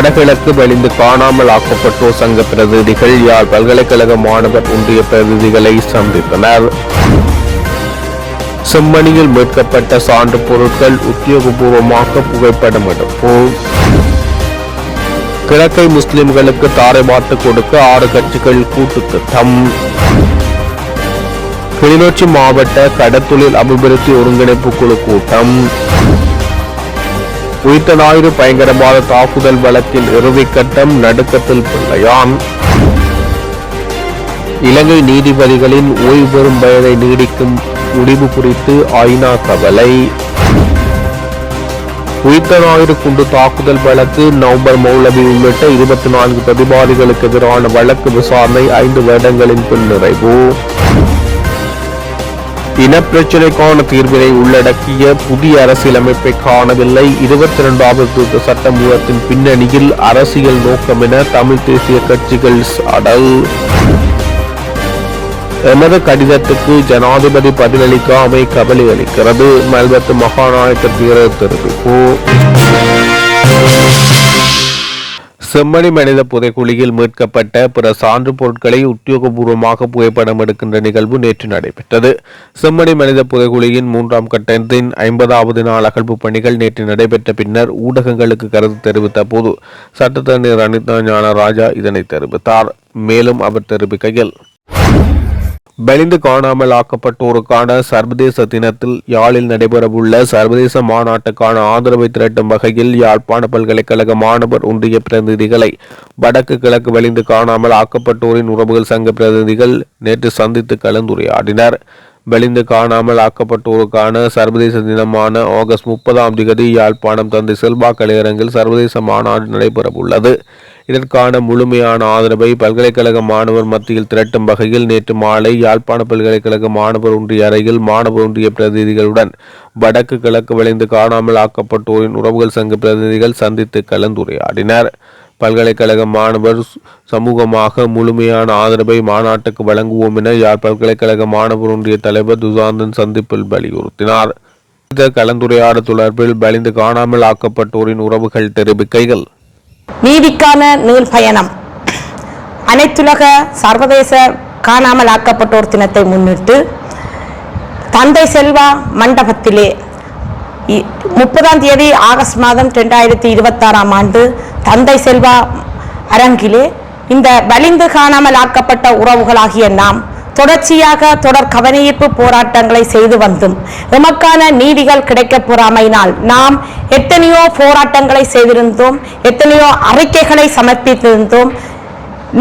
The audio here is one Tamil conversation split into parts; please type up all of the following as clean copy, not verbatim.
வடகிழக்கு வலிந்து காணாமல் ஆக்கப்பட்டோர் சங்க பிரதிநிதிகள் யாழ் பல்கலைக்கழக மாணவர் ஒன்றிய பிரதிநிதிகளை சந்தித்தனர். செம்மணியில் மீட்கப்பட்ட சான்று பொருட்கள் உத்தியோகபூர்வமாக புகைப்படம் எடுப்பு. கிழக்கை முஸ்லிம்களுக்கு தாரை பார்த்து கொடுக்க 6 கட்சிகள் கூட்டு திட்டம். கிளிநொச்சி மாவட்ட கடத்தொழில் அபிவிருத்தி ஒருங்கிணைப்பு குழு கூட்டம். உயிர்த்த ஞாயிறு பயங்கரவாத தாக்குதல் வழக்கில் இறுதிக்கட்டம், நடுக்கத்தில் பிள்ளையான். இலங்கை நீதிபதிகளின் ஓய்வு பெறும் வயதை நீடிக்கும் முடிவு குறித்து ஐநா கவலை. உயிர்த்த ஞாயிறு குண்டு தாக்குதல் வழக்கு நவம்பர் மௌலவி உள்ளிட்ட 24 பிரதிவாதிகளுக்கு எதிரான வழக்கு விசாரணை 5 வருடங்களின் பின் நிறைவு. இனப்பிரச்சினைக்கான தீர்வினை உள்ளடக்கிய புதிய அரசியலமைப்பை காணவில்லை. 22வது திருத்த சட்டமூலத்தின் பின்னணியில் அரசியல் நோக்கம் என தமிழ் தேசிய கட்சிகள் சாடல். எமது கடிதத்துக்கு ஜனாதிபதி பதிலளிக்காமை கவலை அளிக்கிறது. மல்வத்து மகாநாயக்க தீரர் தெரிவிப்பு. செம்மணி மனித புதைக்குழியில் மீட்கப்பட்ட பிற சான்று பொருட்களை உத்தியோகபூர்வமாக புகைப்படம் எடுக்கின்ற நிகழ்வு நேற்று நடைபெற்றது. செம்மணி மனித புதைக்குழியின் 3ஆம் கட்டத்தின் 50வது நாள் அகழ்வு பணிகள் நேற்று நடைபெற்ற பின்னர் ஊடகங்களுக்கு கருத்து தெரிவித்த போது சட்டத்தரணி ரணிதா ஞானராஜா இதனை தெரிவித்தார். மேலும் அவர் தெரிவிக்கையில், வலிந்து காணாமல் ஆக்கப்பட்டோருக்கான சர்வதேச தினத்தில் யாழில் நடைபெறவுள்ள சர்வதேச மாநாட்டுக்கான ஆதரவை திரட்டும் வகையில் யாழ்ப்பாண பல்கலைக்கழக மாணவர் ஒன்றிய பிரதிநிதிகளை வடக்கு கிழக்கு வலிந்து காணாமல் ஆக்கப்பட்டோரின் உறவுகள் சங்க பிரதிநிதிகள் நேற்று சந்தித்து கலந்துரையாடினர். வலிந்து காணாமல் ஆக்கப்பட்டோருக்கான சர்வதேச தினமான ஆகஸ்ட் 30ஆம் தேதி யாழ்ப்பாணம் தந்தை செல்வா கலையரங்கில் சர்வதேச மாநாடு நடைபெறவுள்ளது. இதற்கான முழுமையான ஆதரவை பல்கலைக்கழக மாணவர் மத்தியில் திரட்டும் வகையில் நேற்று மாலை யாழ்ப்பாண பல்கலைக்கழக மாணவர் ஒன்றிய அறையில் மாணவர் ஒன்றிய பிரதிநிதிகளுடன் வடக்கு கிழக்கு வலிந்து காணாமல் ஆக்கப்பட்டோரின் உறவுகள் சங்க பிரதிநிதிகள் சந்தித்து கலந்துரையாடினர். பல்கலைக்கழக மாணவர் சமூகமாக முழுமையான ஆதரவை மாநாட்டுக்கு வழங்குவோம் என யாழ் பல்கலைக்கழக மாணவர் ஒன்றிய தலைவர் துசாந்தன் சந்திப்பில் வலியுறுத்தினார். இந்த கலந்துரையாடல் தொடர்பில் வலிந்து காணாமல் ஆக்கப்பட்டோரின் உறவுகள் தெரிவிக்கையில், நீதிக்கான நீள் பயணம் அனைத்துலக சர்வதேச காணாமல் ஆக்கப்பட்டோர் தினத்தை முன்னிட்டு தந்தை செல்வா மண்டபத்திலே 30ஆம் தேதி ஆகஸ்ட் மாதம் 2026ஆம் ஆண்டு தந்தை செல்வா அரங்கிலே இந்த வலிந்து காணாமல் ஆக்கப்பட்ட உறவுகளாகிய நாம் தொடர்ச்சியாக தொடர் கவனஈர்ப்பு போராட்டங்களை செய்து வந்தும் எமக்கான நீதிகள் கிடைக்க பொறாமையினால் நாம் எத்தனையோ போராட்டங்களை செய்திருந்தோம், எத்தனையோ அறிக்கைகளை சமர்ப்பித்திருந்தோம்,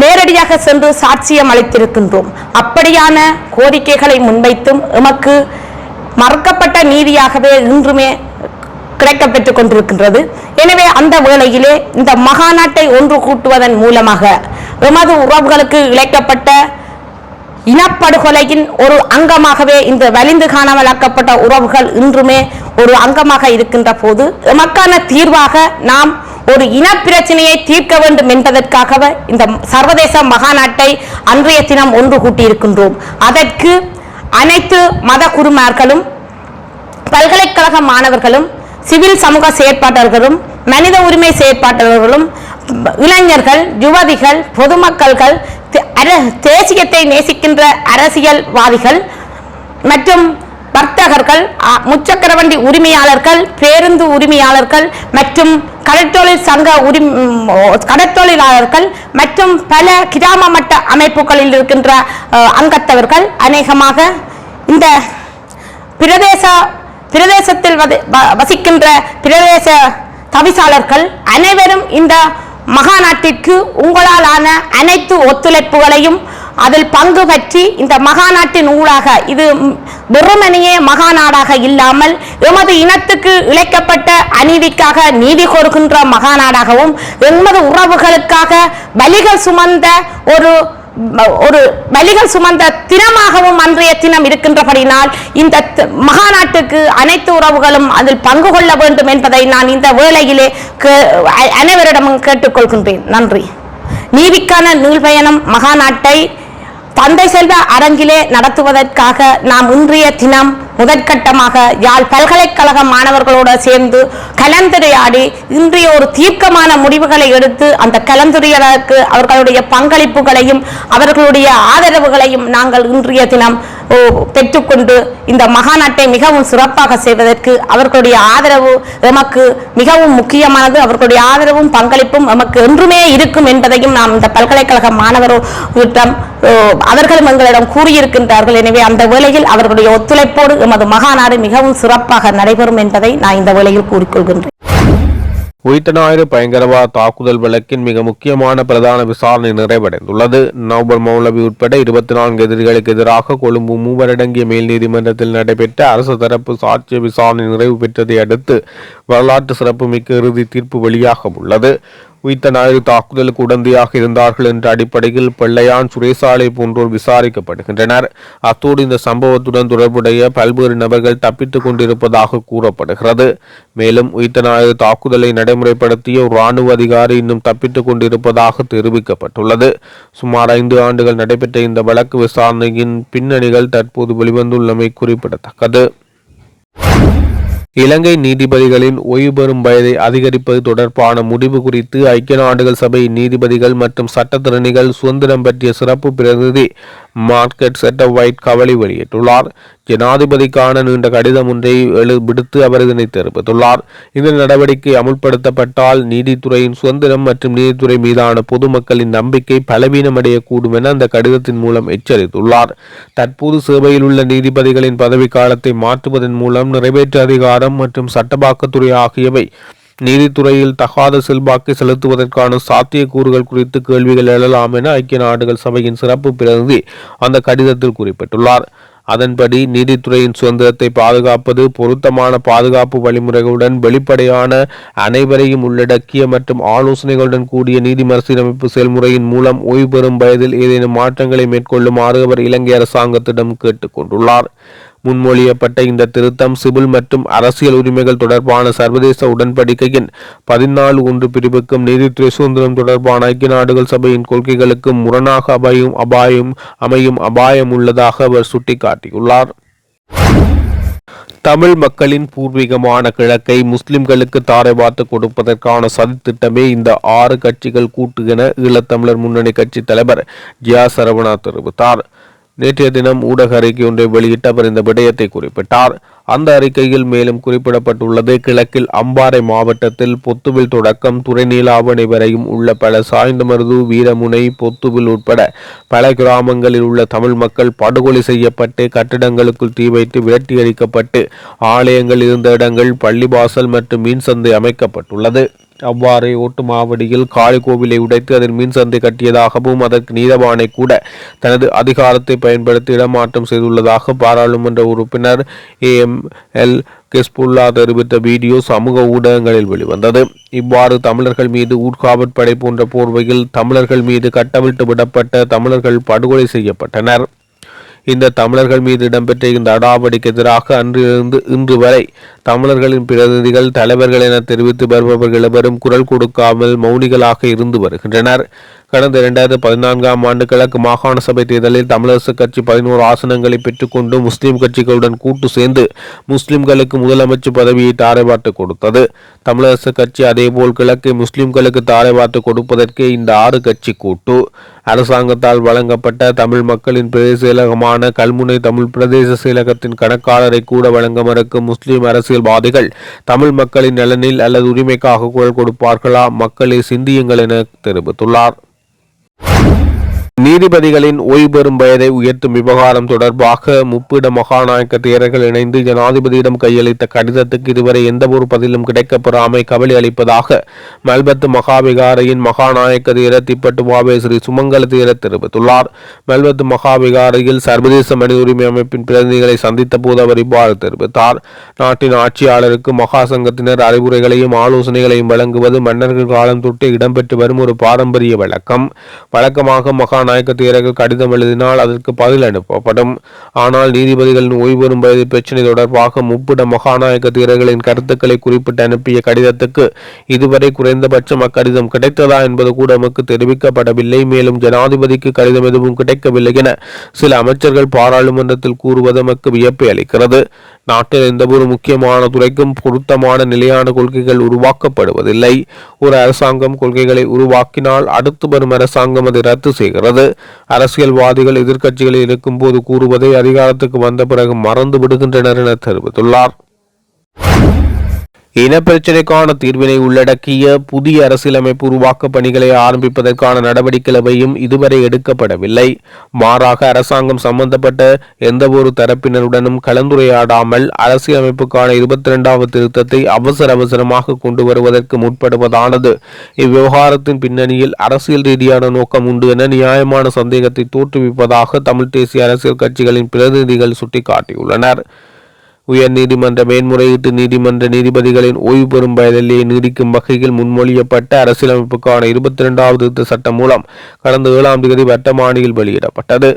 நேரடியாக சென்று சாட்சியம் அளித்திருக்கின்றோம். அப்படியான கோரிக்கைகளை முன்வைத்தும் எமக்கு மறுக்கப்பட்ட நீதியாகவே இன்றுமே கிடைக்கப்பெற்றுக் கொண்டிருக்கின்றது. எனவே அந்த வேளையிலே இந்த மகாநாட்டை ஒன்று கூட்டுவதன் மூலமாக எமது உறவுகளுக்கு இழைக்கப்பட்ட இனப்படுகொலையின் ஒரு அங்கமாகவே இந்த வலிந்து காணாமல் ஆக்கப்பட்ட உறவுகள் இன்றுமே ஒரு அங்கமாக இருக்கின்ற போது எமக்கான தீர்வாக நாம் ஒரு இனப்பிரச்சனையை தீர்க்க வேண்டும் என்பதற்காகவே இந்த சர்வதேச மகாநாட்டை அன்றைய தினம் ஒன்று கூட்டியிருக்கின்றோம். அதற்கு அனைத்து மத குருமார்களும் பல்கலைக்கழக மாணவர்களும் சிவில் சமூக செயற்பாட்டாளர்களும் மனித உரிமை செயற்பாட்டாளர்களும் இளைஞர்கள், யுவதிகள், பொதுமக்கள்கள், தேசியத்தை நேசிக்கின்ற அரசியல்வாதிகள் மற்றும் வர்த்தகர்கள், முச்சக்கர வண்டி உரிமையாளர்கள், பேருந்து உரிமையாளர்கள் மற்றும் கடற்தொழிலாளர்கள் மற்றும் பல கிராம மட்ட அமைப்புகளில் இருக்கின்ற அங்கத்தவர்கள் அநேகமாக இந்த பிரதேசத்தில் வசிக்கின்ற பிரதேச தவிசாளர்கள் அனைவரும் இந்த மகாநாட்டிற்கு உங்களாலான அனைத்து ஒத்துழைப்புகளையும் அதில் பங்கு பற்றி இந்த மகாநாட்டின் ஊடாக இது வெறுமனையே மகாநாடாக இல்லாமல் எமது இனத்துக்கு இழைக்கப்பட்ட அநீதிக்காக நீதி கோருகின்ற மகாநாடாகவும் எமது உறவுகளுக்காக பலிகள் சுமந்த பலிகள் சுமந்த தினமாகவும் அன்றைய தினம் இருக்கின்றபடினால் இந்த மகாநாட்டுக்கு அனைத்து உறவுகளும் அதில் பங்கு கொள்ள வேண்டும் என்பதை நான் இந்த வேளையிலே அனைவரிடமும் கேட்டுக்கொள்கின்றேன். நன்றி. நீதிக்கான நீள்பயணம் மகாநாட்டை தந்தை செல்வ அரங்கிலே நடத்துவதற்காக நாம் இன்றைய தினம் முதற்கட்டமாக யாழ் பல்கலைக்கழக மாணவர்களோடு சேர்ந்து கலந்துரையாடி இன்றைய ஒரு தீர்க்கமான முடிவுகளை எடுத்து அந்த கலந்துரையாடலுக்கு அவர்களுடைய பங்களிப்புகளையும் அவர்களுடைய ஆதரவுகளையும் நாங்கள் இன்றைய தினம் பெற்றுக்கொண்டு இந்த மகாநாட்டை மிகவும் சிறப்பாக செய்வதற்கு அவர்களுடைய ஆதரவு எமக்கு மிகவும் முக்கியமானது. அவர்களுடைய ஆதரவும் பங்களிப்பும் எமக்கு என்றுமே இருக்கும் என்பதையும் நாம் இந்த பல்கலைக்கழக மாணவர்களிடம் அவர்களும் எங்களிடம் கூறியிருக்கின்றார்கள். எனவே அந்த வேளையில் அவர்களுடைய ஒத்துழைப்போடு எமது மகாநாடு மிகவும் சிறப்பாக நடைபெறும் என்பதை நான் இந்த வேளையில் கூறிக்கொள்கின்றேன். உயிர்த்த ஞாயிறு பயங்கரவாத தாக்குதல் வழக்கின் மிக முக்கியமான பிரதான விசாரணை நிறைவடைந்துள்ளது. நௌபர் மௌலவி உட்பட 24 எதிரிகளுக்கு எதிராக கொழும்பு 3 வருடங்கிய மேல் நீதிமன்றத்தில் நடைபெற்ற அரசு தரப்பு சாட்சிய விசாரணை நிறைவு பெற்றதை அடுத்து வரலாற்று சிறப்புமிக்க இறுதி தீர்ப்பு வெளியாக உள்ளது. உயிர்த்த ஞாயிறு தாக்குதலுக்கு உடந்தையாக இருந்தார்கள் என்ற அடிப்படையில் பிள்ளையான் சுரேசாலை போன்றோர் விசாரிக்கப்படுகின்றனர். அத்தோடு இந்த சம்பவத்துடன் தொடர்புடைய பல்வேறு நபர்கள் தப்பித்துக் கொண்டிருப்பதாக கூறப்படுகிறது. மேலும் உயிர்த்த ஞாயிறு தாக்குதலை நடைமுறைப்படுத்திய ஒரு இராணுவ அதிகாரி இன்னும் தப்பித்துக் கொண்டிருப்பதாக தெரிவிக்கப்பட்டுள்ளது. சுமார் 5 ஆண்டுகள் நடைபெற்ற இந்த வழக்கு விசாரணையின் பின்னணிகள் தற்போது வெளிவந்துள்ளமை குறிப்பிடத்தக்கது. இலங்கை நீதிபதிகளின் ஓய்வு பெறும் வயதை அதிகரிப்பது தொடர்பான முடிவு குறித்து ஐக்கிய நாடுகள் சபை நீதிபதிகள் மற்றும் சட்டத்திறனிகள் சுதந்திரம் பற்றிய சிறப்பு பிரதிநிதி மார்க்கெட் செட்டவைட் கவலை வெளியிட்டுள்ளார். ஜனாதிபதிக்கான நீண்ட கடிதம் ஒன்றை விடுத்து அவர் இதனை தெரிவித்துள்ளார். இந்த நடவடிக்கை அமுல்படுத்தப்பட்டால் நீதித்துறையின் சுதந்திரம் மற்றும் நீதித்துறை மீதான பொதுமக்களின் நம்பிக்கை பலவீனமடையக்கூடும் என அந்த கடிதத்தின் மூலம் எச்சரித்துள்ளார். தற்போது சேவையில் உள்ள நீதிபதிகளின் பதவிக்காலத்தை மாற்றுவதன் மூலம் நிறைவேற்று அதிகாரம் மற்றும் சட்டபாக்கத்துறை ஆகியவை நீதித்துறையில் தகாத செல்வாக்கை செலுத்துவதற்கான சாத்தியக்கூறுகள் குறித்து கேள்விகள் எழலாம் என ஐக்கிய நாடுகள் சபையின் சிறப்பு பிரதிநிதி அந்த கடிதத்தில் குறிப்பிட்டுள்ளார். அதன்படி நீதித்துறையின் சுதந்திரத்தை பாதுகாப்பது பொருத்தமான பாதுகாப்பு வழிமுறைகளுடன் வெளிப்படையான அனைவரையும் உள்ளடக்கிய மற்றும் ஆலோசனைகளுடன் கூடிய நீதி மறுசீரமைப்பு செயல்முறையின் மூலம் ஓய்வு பெறும் வயதில் ஏதேனும் மாற்றங்களை மேற்கொள்ளுமாறு அவர் இலங்கை அரசாங்கத்திடம் கேட்டுக் கொண்டுள்ளார். முன்மொழியப்பட்ட இந்த திருத்தம் சிவில் மற்றும் அரசியல் உரிமைகள் தொடர்பான சர்வதேச உடன்படிக்கையின் 14(1) பிரிவுக்கும் நீதித்துறை சுதந்திரம் தொடர்பான ஐக்கிய நாடுகள் சபையின் கொள்கைகளுக்கும் முரணாக அமையும் அபாயம் உள்ளதாக அவர் சுட்டிக்காட்டியுள்ளார். தமிழ் மக்களின் பூர்வீகமான கிழக்கை முஸ்லிம்களுக்கு தாரை பார்த்து கொடுப்பதற்கான சதித்திட்டமே இந்த 6 கட்சிகள் கூட்டு என ஈழத்தமிழர் முன்னணி கட்சி தலைவர் ஜியா சரவணா தெரிவித்தார். நேற்றைய தினம் ஊடக அறிக்கை ஒன்றை வெளியிட்டு அவர் இந்த விடயத்தை குறிப்பிட்டார். அந்த அறிக்கையில் மேலும் குறிப்பிடப்பட்டுள்ளது, கிழக்கில் அம்பாறை மாவட்டத்தில் பொத்துவில் தொடக்கம் துறைநீலாவணை வரையும் உள்ள பல சாய்ந்தமருது, வீரமுனை, பொத்துவில் உட்பட பல கிராமங்களில் உள்ள தமிழ் மக்கள் படுகொலை செய்யப்பட்டு கட்டிடங்களுக்குள் தீ வைத்து விரட்டியடிக்கப்பட்டு ஆலயங்கள் இருந்த இடங்கள் பள்ளிவாசல் மற்றும் மீன் சந்தை அமைக்கப்பட்டுள்ளது. அவ்வாறே ஓட்டு மாவடியில் காளி கோவிலை உடைத்து அதில் மீன் சந்தை கட்டியதாகவும் அதற்கு நீதவானை கூட தனது அதிகாரத்தை பயன்படுத்தி இடமாற்றம் செய்துள்ளதாக பாராளுமன்ற உறுப்பினர் AML கெஸ்புல்லா தெரிவித்த வீடியோ சமூக ஊடகங்களில் வெளிவந்தது. இவ்வாறு தமிழர்கள் மீது ஊர்காவற்படை போன்ற போர்வையில் தமிழர்கள் மீது கட்டவிழ்த்து விடப்பட்ட தமிழர்கள் படுகொலை செய்யப்பட்டனர். இந்த தமிழர்கள் மீது இடம்பெற்ற இந்த அடாவடிக்கு எதிராக அன்றிலிருந்து இன்று வரை தமிழர்களின் பிரதிநிதிகள் தலைவர்கள் என தெரிவித்து வருபவர்கள் எவரும் குரல் கொடுக்காமல் மௌனிகளாக இருந்து வருகின்றனர். கடந்த 2014ஆம் ஆண்டு கிழக்கு மாகாண சபை தேர்தலில் தமிழரசு கட்சி 11 ஆசனங்களை பெற்றுக்கொண்டு முஸ்லிம் கட்சிகளுடன் கூட்டு சேர்ந்து முஸ்லிம்களுக்கு முதலமைச்சர் பதவியை தாரை பார்த்து கொடுத்தது. தமிழரசு கட்சி அதேபோல் கிழக்கை முஸ்லிம்களுக்கு தாரை பார்த்து கொடுப்பதற்கே இந்த 6 கட்சி கூட்டு. அரசாங்கத்தால் வழங்கப்பட்ட தமிழ் மக்களின் பிரதேச செயலகமான கல்முனை தமிழ் பிரதேச செயலகத்தின் கணக்காளரை கூட வழங்க மறுக்கும் முஸ்லிம் அரசியல்வாதிகள் தமிழ் மக்களின் நலனில் அல்லது உரிமைக்காக குரல் கொடுப்பார்களா? மக்களை சிந்தியுங்கள் என தெரிவித்துள்ளார். நீதிபதிகளின் ஓய்வு பெறும் வயதை உயர்த்தும் விவகாரம் தொடர்பாக முப்பிட மகாநாயக்க தேரர்கள் இணைந்து ஜனாதிபதியிடம் கையளித்த கடிதத்துக்கு இதுவரை எந்த ஒரு பதிலும் கிடைக்கப்பெறாமை கவலை அளிப்பதாக மெல்பத்து மகாவிகாரையின் மகாநாயக்க தேர திப்பட்டு வாவே ஸ்ரீ சுமங்கல தேர தெரிவித்துள்ளார். மெல்பத்து மகாவிகாரையில் சர்வதேச மனித உரிமை அமைப்பின் பிரதிநிதிகளை சந்தித்த போது அவர் இவ்வாறு தெரிவித்தார். நாட்டின் ஆட்சியாளருக்கு மகா சங்கத்தினர் அறிவுரைகளையும் ஆலோசனைகளையும் வழங்குவது மன்னர்கள் காலம் தொட்டு இடம்பெற்று வரும் ஒரு பாரம்பரிய வழக்கமாக மகா மகாநாயக்க தேரர்கள் கடிதம் எழுதினால் அதற்கு பதில் அனுப்பப்படும். ஆனால் நீதிபதிகளின் ஓய்வு பெறும் வயது பிரச்சினை தொடர்பாக முப்பிட மகாநாயக்க தேரர்களின் கருத்துக்களை குறிப்பிட்டு அனுப்பிய கடிதத்துக்கு இதுவரை குறைந்தபட்சம் அக்கடிதம் கிடைத்ததா என்பது கூட நமக்கு தெரிவிக்கப்படவில்லை. மேலும் ஜனாதிபதிக்கு கடிதம் எதுவும் கிடைக்கவில்லை என சில அமைச்சர்கள் பாராளுமன்றத்தில் கூறுவது நமக்கு வியப்பை அளிக்கிறது. நாட்டில் எந்த ஒரு முக்கியமான துறைக்கும் பொருத்தமான நிலையான கொள்கைகள் உருவாக்கப்படுவதில்லை. ஒரு அரசாங்கம் கொள்கைகளை உருவாக்கினால் அடுத்து வரும் அரசாங்கம் அதை ரத்து செய்கிறது. அரசியல்வாதிகள் எதிர்க்கட்சிகளில் இருக்கும் போது கூறுவதை அதிகாரத்துக்கு வந்த பிறகு மறந்து விடுகின்றனர் என தெரிவித்துள்ளார். இனப்பிரச்சினைக்கான தீர்வினை உள்ளடக்கிய புதிய அரசியலமைப்பு உருவாக்க பணிகளை ஆரம்பிப்பதற்கான நடவடிக்கைகளையும் இதுவரை எடுக்கப்படவில்லை. மாறாக அரசாங்கம் சம்பந்தப்பட்ட எந்த ஒரு தரப்பினருடனும் கலந்துரையாடாமல் அரசியலமைப்புக்கான 22வது திருத்தத்தை அவசரமாக கொண்டு வருவதற்கு முற்படுவதானது இவ்விவகாரத்தின் பின்னணியில் அரசியல் ரீதியான நோக்கம் உண்டு என நியாயமான சந்தேகத்தை தோற்றுவிப்பதாக தமிழ் தேசிய அரசியல் கட்சிகளின் பிரதிநிதிகள் சுட்டிக்காட்டியுள்ளனர். உயர் நீதிமன்ற மேன்முறையீட்டு நீதிமன்ற நீதிபதிகளின் ஓய்வு பெறும் வயதிலேயே நீடிக்கும் வகையில் முன்மொழியப்பட்ட அரசியலமைப்புக்கான 22வது திருத்த சட்டம் மூலம் கடந்த 7ஆம் தேதி வர்த்தமானியில் வெளியிடப்பட்டது.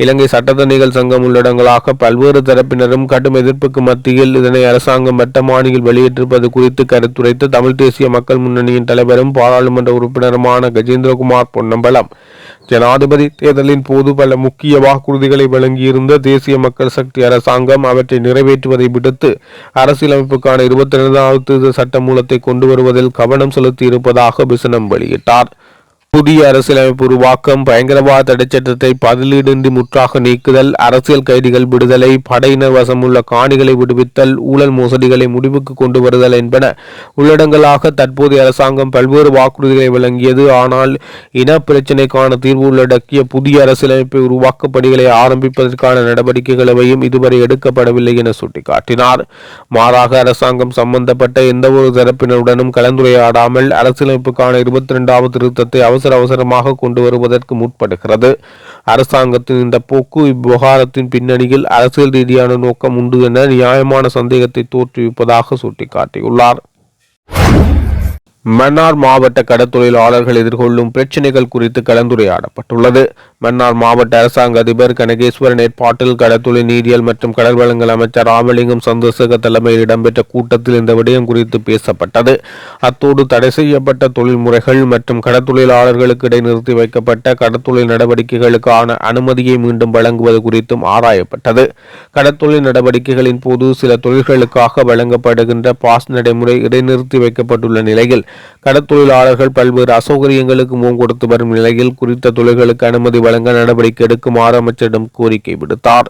இலங்கை சட்டத்தணிகள் சங்கம் உள்ளடங்களாக பல்வேறு தரப்பினரும் கடும் எதிர்ப்புக்கு மத்தியில் இதனை அரசாங்கம் வர்த்தமானியில் வெளியிட்டிருப்பது குறித்து கருத்துரைத்து தமிழ் தேசிய மக்கள் முன்னணியின் தலைவரும் பாராளுமன்ற உறுப்பினருமான கஜேந்திரகுமார் பொன்னம்பலம் ஜனாதிபதி தேர்தலின் போது பல முக்கிய வாக்குறுதிகளை வழங்கியிருந்த தேசிய மக்கள் சக்தி அரசாங்கம் அவற்றை நிறைவேற்றுவதை விடுத்து அரசியலமைப்புக்கான 22வது திருத்த சட்ட மூலத்தை கொண்டு வருவதில் கவனம் செலுத்தி இருப்பதாக விசனம் வெளியிட்டார். புதிய அரசியலமைப்பு உருவாக்கம், பயங்கரவாத தடைச்சட்டத்தை பதிலீடின்றி முற்றாக நீக்குதல், அரசியல் கைதிகள் விடுதலை, படையினர் வசமுள்ள காணிகளை விடுவித்தல், ஊழல் மோசடிகளை முடிவுக்கு கொண்டு வருதல் என்பன உள்ளடங்களாக தற்போதைய அரசாங்கம் பல்வேறு வாக்குறுதிகளை வழங்கியது. ஆனால் இன பிரச்சினைக்கான தீர்வு உள்ளடக்கிய புதிய அரசியலமைப்பை உருவாக்க பணிகளை ஆரம்பிப்பதற்கான நடவடிக்கைகளையும் இதுவரை எடுக்கப்படவில்லை என சுட்டிக்காட்டினார். மாறாக அரசாங்கம் சம்பந்தப்பட்ட எந்த ஒரு தரப்பினருடனும் கலந்துரையாடாமல் அரசியலமைப்புக்கான 22வது திருத்தத்தை அவசரமாக கொண்டு வருவதற்கு முற்படுகிறது. அரசாங்கத்தின் இந்த போக்கு இவ்விவகாரத்தின் பின்னணியில் அரசியல் ரீதியான நோக்கம் உண்டு என நியாயமான சந்தேகத்தை தோற்றுவிப்பதாக சுட்டிக்காட்டியுள்ளார். மன்னார் மாவட்ட கடற்தொழிலாளர்கள் எதிர்கொள்ளும் பிரச்சினைகள் குறித்து கலந்துரையாடப்பட்டுள்ளது. மன்னார் மாவட்ட அரசாங்க அதிபர் கனகேஸ்வரன் ஏற்பாட்டில் கடற்தொழில் நீரியல் மற்றும் கடல் வளங்கள் அமைச்சர் ராமலிங்கம் சந்திரசேகர் தலைமையில் இடம்பெற்ற கூட்டத்தில் இந்த விடயம் குறித்து பேசப்பட்டது. அத்தோடு தடை செய்யப்பட்ட தொழில் முறைகள் மற்றும் கடற்தொழிலாளர்களுக்கு இடைநிறுத்தி வைக்கப்பட்ட கடற்தொழில் நடவடிக்கைகளுக்கான அனுமதியை மீண்டும் வழங்குவது குறித்தும் ஆராயப்பட்டது. கடற்தொழில் நடவடிக்கைகளின் போது சில தொழில்களுக்காக வழங்கப்படுகின்ற பாஸ் நடைமுறை இடைநிறுத்தி வைக்கப்பட்டுள்ள நிலையில் கடற்தொழிலாளர்கள் பல்வேறு அசௌகரியங்களுக்கு முகம் கொடுத்து வரும் நிலையில் குறித்த தொழில்களுக்கு அனுமதி வழங்க நடவடிக்கை எடுக்குமாறு அமைச்சரிடம் கோரிக்கை விடுத்தார்.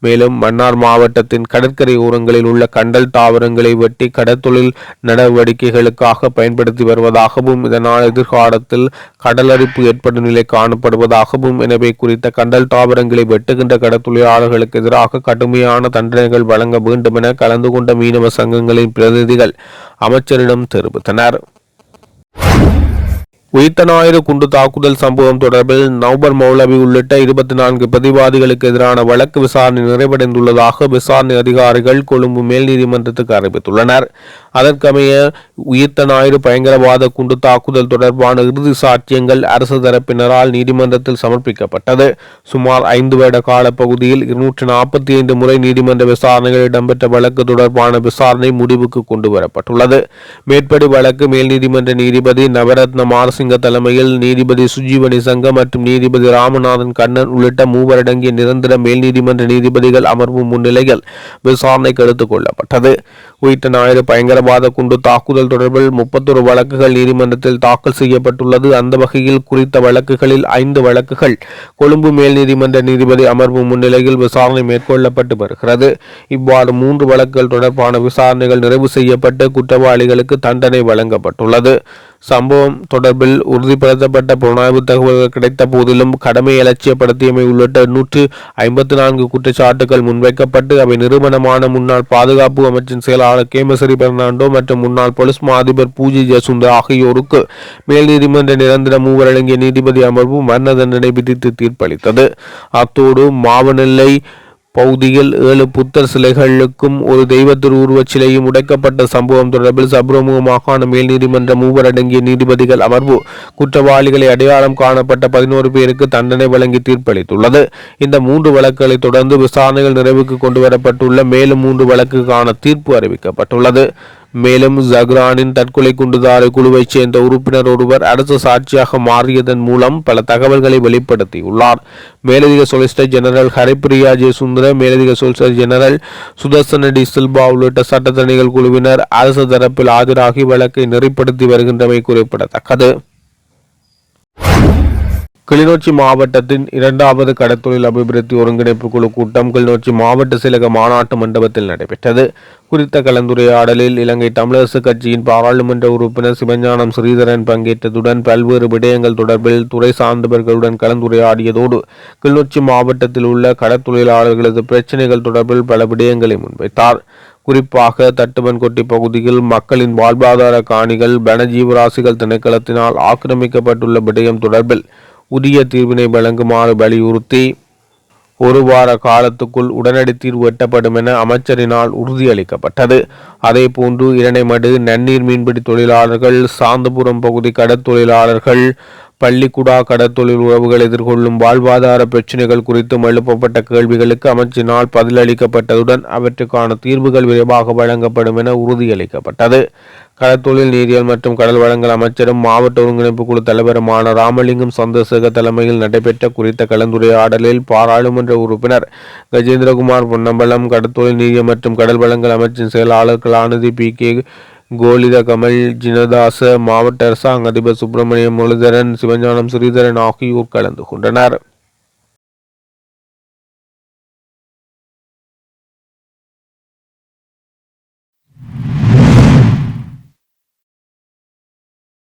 மேலும் மன்னார் மாவட்டத்தின் கடற்கரை ஓரங்களில் உள்ள கண்டல் தாவரங்களை வெட்டி கடற்தொழில் நடவடிக்கைகளுக்காக பயன்படுத்தி வருவதாகவும் இதனால் எதிர்காலத்தில் கடலரிப்பு ஏற்படும் நிலை காணப்படுவதாகவும் எனவே குறித்த கண்டல் தாவரங்களை வெட்டுகின்ற கடற்தொழிலாளர்களுக்கு எதிராக கடுமையான தண்டனைகள் வழங்க வேண்டும் என கலந்து கொண்ட மீனவ சங்கங்களின் பிரதிநிதிகள் அமைச்சரிடம் தெரிவித்தனர். உயிர்த்த ஞாயிறு குண்டு தாக்குதல் சம்பவம் தொடர்பில் நௌபர் மௌலவி உள்ளிட்ட 24 பிரதிவாதிகளுக்கு எதிரான வழக்கு விசாரணை நிறைவடைந்துள்ளதாக விசாரணை அதிகாரிகள் கொழும்பு மேல் நீதிமன்றத்துக்கு அறிவித்துள்ளனர். அதற்கமைய உயிர்த்த ஞாயிறு பயங்கரவாத குண்டு தாக்குதல் தொடர்பான இறுதி சாட்சியங்கள் அரசு தரப்பினரால் நீதிமன்றத்தில் சமர்ப்பிக்கப்பட்டது. சுமார் 5 வருட கால பகுதியில் 245 முறை நீதிமன்ற விசாரணைகள் இடம்பெற்ற வழக்கு தொடர்பான விசாரணை முடிவுக்கு கொண்டு வரப்பட்டுள்ளது. மேற்படி வழக்கு மேல் நீதிமன்ற நீதிபதி நவரத்ன மாரசிங்க தலைமையில் நீதிபதி சுஜீவனி சங்க மற்றும் நீதிபதி ராமநாதன் கண்ணன் உள்ளிட்ட 3 அடங்கிய நிரந்தர மேல் நீதிமன்ற நீதிபதிகள் அமர்வு முன்னிலையில் விசாரணைக்கு எடுத்துக் கொள்ளப்பட்டது. உயிர்த்த ஞாயிறு பயங்கரவாத குண்டு தாக்குதல் தொடர்பில் 31 வழக்குகள் நீதிமன்றத்தில் தாக்கல் செய்யப்பட்டுள்ளது. அந்த வகையில் குறித்த வழக்குகளில் 5 வழக்குகள் கொழும்பு மேல் நீதிமன்ற நீதிபதி அமர்வு முன்னிலையில் விசாரணை மேற்கொள்ளப்பட்டு வருகிறது. இவ்வாறு 3 வழக்குகள் தொடர்பான விசாரணைகள் நிறைவு செய்யப்பட்டு குற்றவாளிகளுக்கு தண்டனை வழங்கப்பட்டுள்ளது. சம்பவம் தொடர்பில் உறுதிப்படுத்தப்பட்ட புலனாய்வு தகவல்கள் கிடைத்த போதிலும் கடமை அலட்சியப்படுத்தியமை உள்ளிட்ட 154 குற்றச்சாட்டுகள் முன்வைக்கப்பட்டு அவை நிறுவனமான முன்னாள் பாதுகாப்பு அமைச்சின் செயலாளர் கேமசரி பெர்னாண்டோ மற்றும் முன்னாள் போலீஸ் மா அதிபர் பூஜி ஜெயசுந்தர் ஆகியோருக்கு மேல் நீதிமன்ற நிரந்தர 3 அடங்கிய நீதிபதி அமர்வு மரண தண்டனை விதித்து தீர்ப்பளித்தது. அத்தோடு மாவனெல்லை பகுதியில் 7 புத்தர் சிலைகளுக்கும் ஒரு தெய்வ திருவுருவச் சிலையும் உடைக்கப்பட்ட சம்பவம் தொடர்பில் சப்ரமுக மாகாண மேல் நீதிமன்ற மூவர் அடங்கிய நீதிபதிகள் அமர்வு குற்றவாளிகளை அடையாளம் காணப்பட்ட 11 பேருக்கு தண்டனை வழங்கி தீர்ப்பளித்துள்ளது. இந்த 3 வழக்குகளை தொடர்ந்து விசாரணைகள் நிறைவுக்கு கொண்டுவரப்பட்டுள்ள மேலும் 3 வழக்குக்கான தீர்ப்பு அறிவிக்கப்பட்டுள்ளது. மேலும் ஜஹ்ரானின் தற்கொலை குண்டுதாரி குழுவைச் சேர்ந்த உறுப்பினர் ஒருவர் அரசு சாட்சியாக மாறியதன் மூலம் பல தகவல்களை வெளிப்படுத்தியுள்ளார். மேலதிக சொலிசிட்டர் ஜெனரல் ஹரிப்பிரியா ஜெயசுந்தர, மேலதிக சொலிசிட்டர் ஜெனரல் சுதர்சன டி சில்வா உள்ளிட்ட சட்டத்தணிகள் குழுவினர் அரசு தரப்பில் ஆஜராகி வழக்கை நெறிப்படுத்தி வருகின்றமை குறிப்பிடத்தக்கது. கிளிநொச்சி மாவட்டத்தின் 2வது கடற்தொழில் அபிவிருத்தி ஒருங்கிணைப்பு குழு கூட்டம் கிளிநொச்சி மாவட்ட செயலக மாநாட்டு மண்டபத்தில் நடைபெற்றது. குறித்த கலந்துரையாடலில் இலங்கை தமிழரசு கட்சியின் பாராளுமன்ற உறுப்பினர் சிவஞானம் ஸ்ரீதரன் பங்கேற்றதுடன் பல்வேறு விடயங்கள் தொடர்பில் துறை சார்ந்தவர்களுடன் கலந்துரையாடியதோடு கிளிநொச்சி மாவட்டத்தில் உள்ள கடற்தொழிலாளர்களது பிரச்சினைகள் தொடர்பில் பல விடயங்களை முன்வைத்தார். குறிப்பாக தட்டுவன்கொட்டி பகுதியில் மக்களின் வாழ்வாதார காணிகள் வனஜீவராசிகள் திணைக்களத்தினால் ஆக்கிரமிக்கப்பட்டுள்ள விடயம் தொடர்பில் உரிய தீர்வினை வழங்குமாறு வலியுறுத்தி 1 வார காலத்துக்குள் உடனடி தீர்வு எட்டப்படும் என அமைச்சரினால் உறுதியளிக்கப்பட்டது. அதேபோன்று இரணைமடு நன்னீர் மீன்பிடி தொழிலாளர்கள், சாந்தபுரம் பகுதி கடற்தொழிலாளர்கள், பள்ளிக்குடா கடற்தொழில் உறவுகள் எதிர்கொள்ளும் வாழ்வாதார பிரச்சினைகள் குறித்தும் எழுப்பப்பட்ட கேள்விகளுக்கு அமைச்சினால் பதிலளிக்கப்பட்டதுடன் அவற்றுக்கான தீர்வுகள் விரைவாக வழங்கப்படும் என உறுதியளிக்கப்பட்டது. கடற்தொழில் நீரியல் மற்றும் கடல் வளங்கள் அமைச்சரும் மாவட்ட ஒருங்கிணைப்பு குழு தலைவருமான ராமலிங்கம் சந்திரசேகர் தலைமையில் நடைபெற்ற குறித்த கலந்துரையாடலில் பாராளுமன்ற உறுப்பினர் கஜேந்திரகுமார் பொன்னம்பலம், கடற்தொழில் நீரியல் மற்றும் கடல் வளங்கள் அமைச்சின் செயலாளர் கலாநிதி PK கோலித கமல் ஜினதாச, மாவட்ட அரசாங்க அதிபர் சுப்பிரமணியம் முரளிதரன், சிவஞானம் ஸ்ரீதரன் ஆகியோர் கலந்து கொண்டனர்.